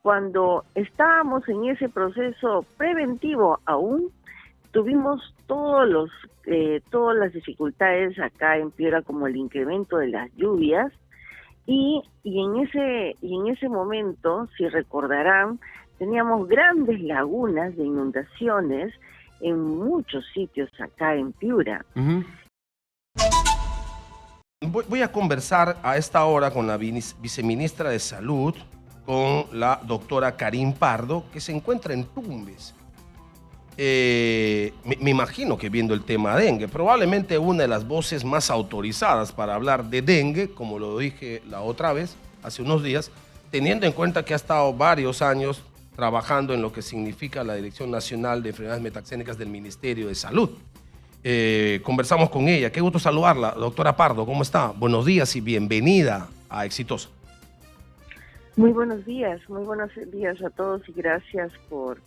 cuando estábamos en ese proceso preventivo aún, tuvimos todas las dificultades acá en Piura, como el incremento de las lluvias, y en ese momento, si recordarán, teníamos grandes lagunas de inundaciones en muchos sitios acá en Piura. Voy a conversar a esta hora con la viceministra de Salud, con la doctora Karin Pardo, que se encuentra en Tumbes. Me imagino que viendo el tema dengue, probablemente una de las voces más autorizadas para hablar de dengue, como lo dije la otra vez, hace unos días, teniendo en cuenta que ha estado varios años trabajando en lo que significa la Dirección Nacional de Enfermedades Metaxénicas del Ministerio de Salud. Conversamos con ella. Qué gusto saludarla, doctora Pardo. ¿Cómo está? Buenos días y bienvenida a Exitosa. Muy buenos días a todos y gracias por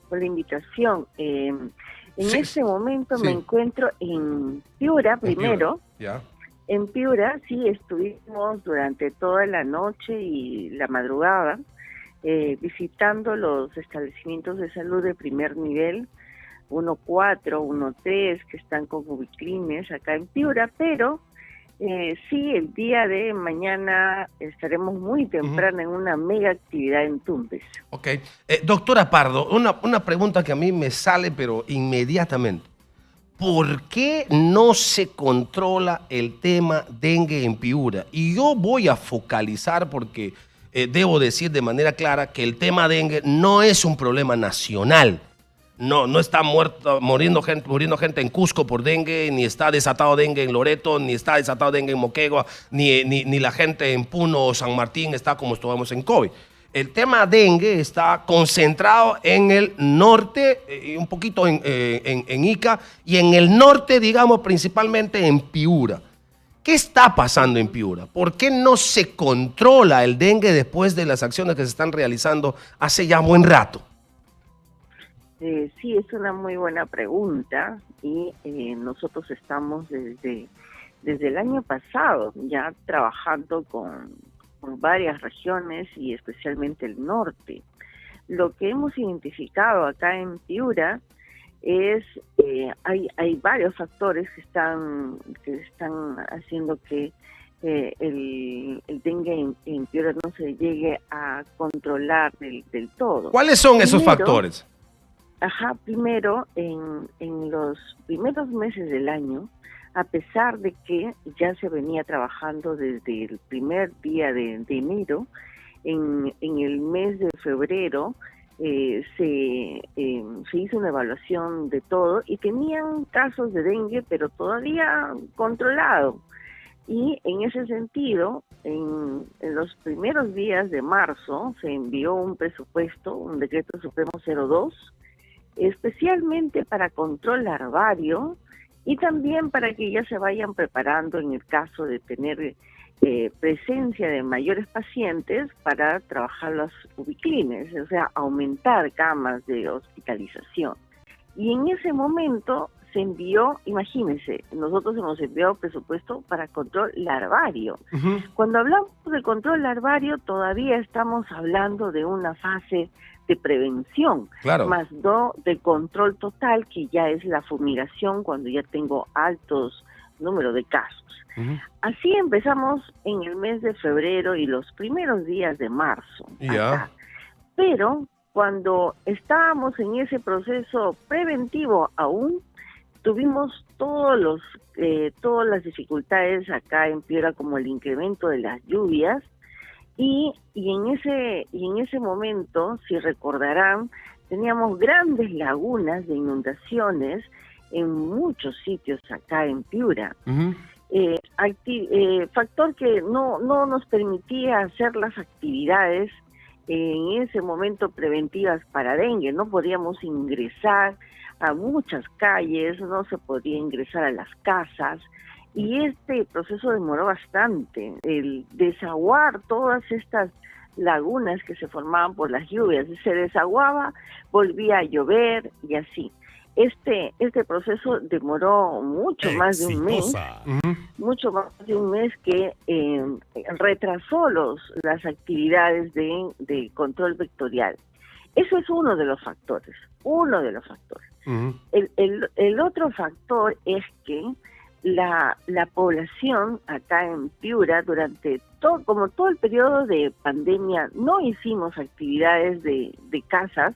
la invitación. En este momento me encuentro en Piura primero. En Piura, sí, estuvimos durante toda la noche y la madrugada visitando los establecimientos de salud de primer nivel, 1-4, 1-3, que están con ubiclines acá en Piura, pero sí, el día de mañana estaremos muy temprano en una mega actividad en Tumbes. Ok. Doctora Pardo, una pregunta que a mí me sale, pero inmediatamente. ¿Por qué no se controla el tema dengue en Piura? Y yo voy a focalizar porque debo decir de manera clara que el tema dengue no es un problema nacional. No está muriendo gente en Cusco por dengue, ni está desatado dengue en Loreto, ni está desatado dengue en Moquegua, ni la gente en Puno o San Martín está como estuvimos en COVID. El tema dengue está concentrado en el norte, un poquito en Ica, y en el norte, digamos, principalmente en Piura. ¿Qué está pasando en Piura? ¿Por qué no se controla el dengue después de las acciones que se están realizando hace ya buen rato? Sí, es una muy buena pregunta y nosotros estamos desde el año pasado ya trabajando con varias regiones y especialmente el norte. Lo que hemos identificado acá en Piura es hay varios factores que están haciendo que el dengue en Piura no se llegue a controlar del todo. ¿Cuáles son esos factores? Primero, en los primeros meses del año, a pesar de que ya se venía trabajando desde el primer día de enero, en el mes de febrero se hizo una evaluación de todo y tenían casos de dengue, pero todavía controlado. Y en ese sentido, en los primeros días de marzo se envió un presupuesto, un decreto supremo 02, especialmente para control larvario y también para que ya se vayan preparando en el caso de tener presencia de mayores pacientes para trabajar los ubiclines, o sea, aumentar camas de hospitalización. Y en ese momento se envió, imagínense, nosotros hemos enviado presupuesto para control larvario. Cuando hablamos de control larvario, todavía estamos hablando de una fase de prevención, más no de control total, que ya es la fumigación cuando ya tengo altos números de casos. Así empezamos en el mes de febrero y los primeros días de marzo. Pero cuando estábamos en ese proceso preventivo aún, tuvimos todas las dificultades acá en Piura, como el incremento de las lluvias, y en ese momento, si recordarán, teníamos grandes lagunas de inundaciones en muchos sitios acá en Piura. Factor que no nos permitía hacer las actividades en ese momento preventivas para dengue. No podíamos ingresar a muchas calles, no se podía ingresar a las casas, y este proceso demoró bastante. El desaguar todas estas lagunas que se formaban por las lluvias, se desaguaba, volvía a llover y así. Este proceso demoró mucho más de un mes, mucho más de un mes que retrasó las actividades de control vectorial. Eso es uno de los factores, El otro factor es que la población acá en Piura durante todo el periodo de pandemia no hicimos actividades de casas,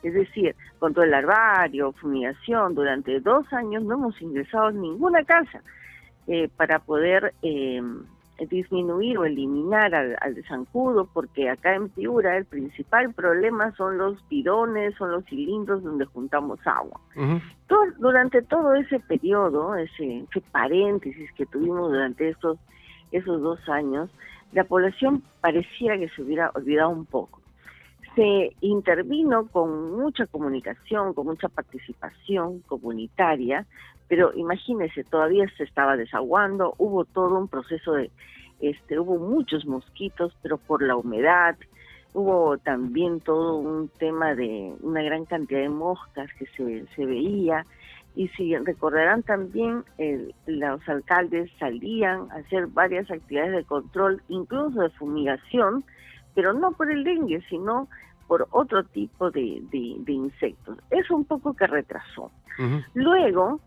es decir, control larvario, fumigación. Durante 2 años no hemos ingresado en ninguna casa para poder disminuir o eliminar al zancudo, porque acá en Piura el principal problema son los bidones, son los cilindros donde juntamos agua. Durante todo ese periodo, ese paréntesis que tuvimos durante esos 2 años, la población pareciera que se hubiera olvidado un poco. Se intervino con mucha comunicación, con mucha participación comunitaria, pero imagínese, todavía se estaba desaguando, hubo todo un proceso hubo muchos mosquitos, pero por la humedad, hubo también todo un tema de una gran cantidad de moscas que se veía, y si recordarán también, los alcaldes salían a hacer varias actividades de control, incluso de fumigación, pero no por el dengue, sino por otro tipo de insectos. Eso un poco que retrasó. Luego,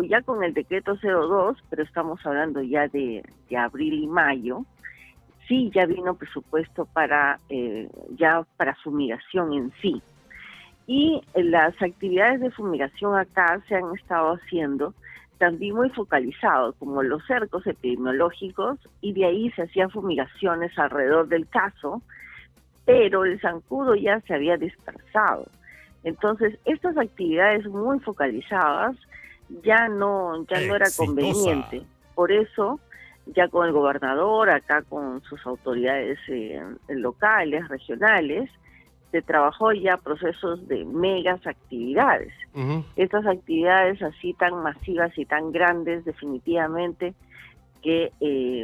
ya con el decreto 02, pero estamos hablando ya de abril y mayo, sí ya vino presupuesto para fumigación en sí. Y las actividades de fumigación acá se han estado haciendo también muy focalizados, como los cercos epidemiológicos, y de ahí se hacían fumigaciones alrededor del caso, pero el zancudo ya se había dispersado. Entonces, estas actividades muy focalizadas ya no era conveniente. Por eso, ya con el gobernador, acá con sus autoridades locales, regionales, se trabajó ya procesos de megas actividades. Estas actividades así tan masivas y tan grandes, definitivamente, que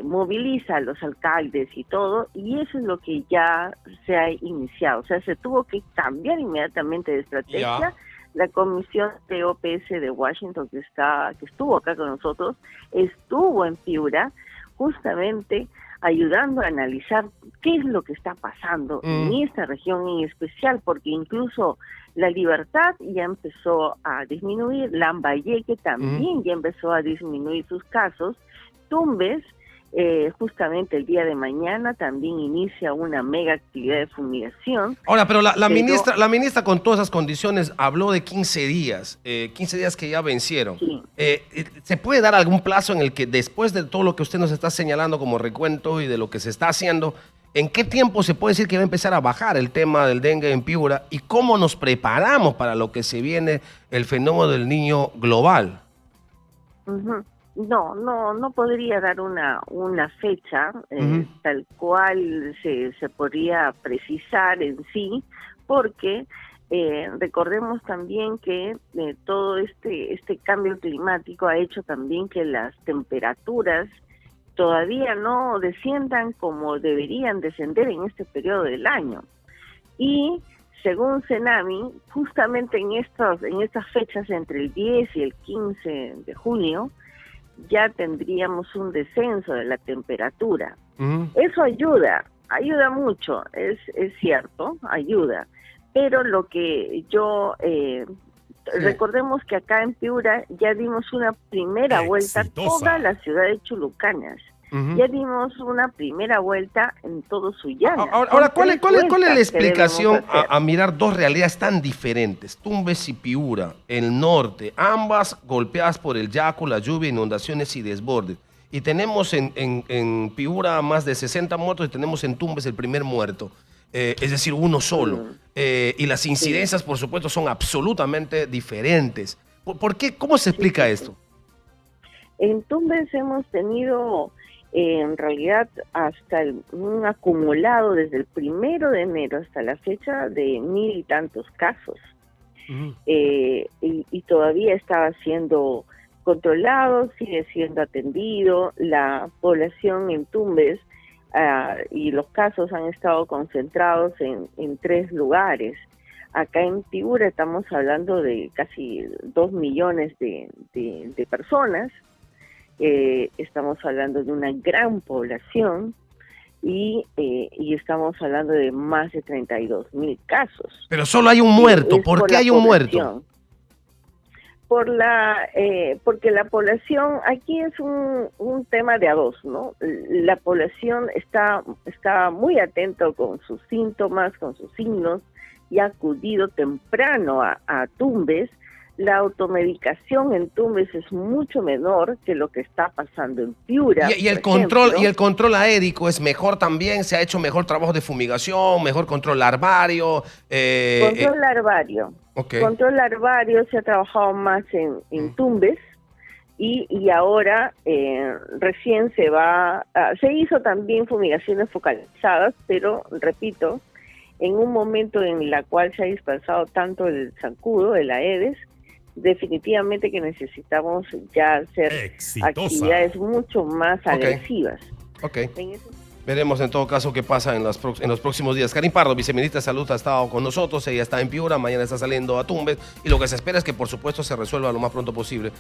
moviliza a los alcaldes y todo, y eso es lo que ya se ha iniciado. O sea, se tuvo que cambiar inmediatamente de estrategia. La comisión de OPS de Washington, que estuvo acá con nosotros, estuvo en Piura, justamente ayudando a analizar qué es lo que está pasando en esta región en especial, porque incluso La Libertad ya empezó a disminuir, Lambayeque también ya empezó a disminuir sus casos, Tumbes, justamente el día de mañana también inicia una mega actividad de fumigación. Ahora, pero la ministra con todas esas condiciones habló de 15 días, 15 días que ya vencieron. Sí. ¿Se puede dar algún plazo en el que después de todo lo que usted nos está señalando como recuento y de lo que se está haciendo, en qué tiempo se puede decir que va a empezar a bajar el tema del dengue en Piura y cómo nos preparamos para lo que se viene, el fenómeno del niño global? No podría dar una fecha tal cual se podría precisar en sí, porque recordemos también que todo este cambio climático ha hecho también que las temperaturas todavía no desciendan como deberían descender en este periodo del año. Y según Cenami, justamente en estas fechas entre el 10 y el 15 de junio, ya tendríamos un descenso de la temperatura. Eso ayuda mucho, es cierto, ayuda. Pero lo que recordemos que acá en Piura ya dimos una primera vuelta, toda la ciudad de Chulucanas. Ya dimos una primera vuelta en todo Sullana. Ahora, ¿cuál es la explicación a mirar dos realidades tan diferentes? Tumbes y Piura, el norte, ambas golpeadas por el Yacu, la lluvia, inundaciones y desbordes. Y tenemos en Piura más de 60 muertos y tenemos en Tumbes el primer muerto. Es decir, uno solo. Y las incidencias, por supuesto, son absolutamente diferentes. ¿Por qué? ¿Cómo se explica esto? En Tumbes hemos tenido... en realidad hasta un acumulado desde el 1 de enero hasta la fecha de 1,000 y tantos casos. Y todavía estaba siendo controlado, sigue siendo atendido. La población en Tumbes y los casos han estado concentrados en 3 lugares. Acá en Piura estamos hablando de casi 2 millones de personas, estamos hablando de una gran población y estamos hablando de más de 32.000 casos. Pero solo hay un muerto. ¿Por qué hay un muerto? Porque la población, aquí es un tema de a dos, ¿no? La población está muy atento con sus síntomas, con sus signos, y ha acudido temprano a Tumbes. La automedicación en Tumbes es mucho menor que lo que está pasando en Piura. Y el control aédico es mejor también, se ha hecho mejor trabajo de fumigación, mejor control larvario. Control larvario. Okay. Control larvario se ha trabajado más en Tumbes y ahora recién se hizo también fumigaciones focalizadas, pero repito, en un momento en la cual se ha dispersado tanto el zancudo, el Aedes, definitivamente que necesitamos ya hacer actividades mucho más agresivas. Okay. Veremos en todo caso qué pasa en los próximos días. Karin Pardo, viceministra de Salud, ha estado con nosotros. Ella está en Piura, mañana está saliendo a Tumbes y lo que se espera es que por supuesto se resuelva lo más pronto posible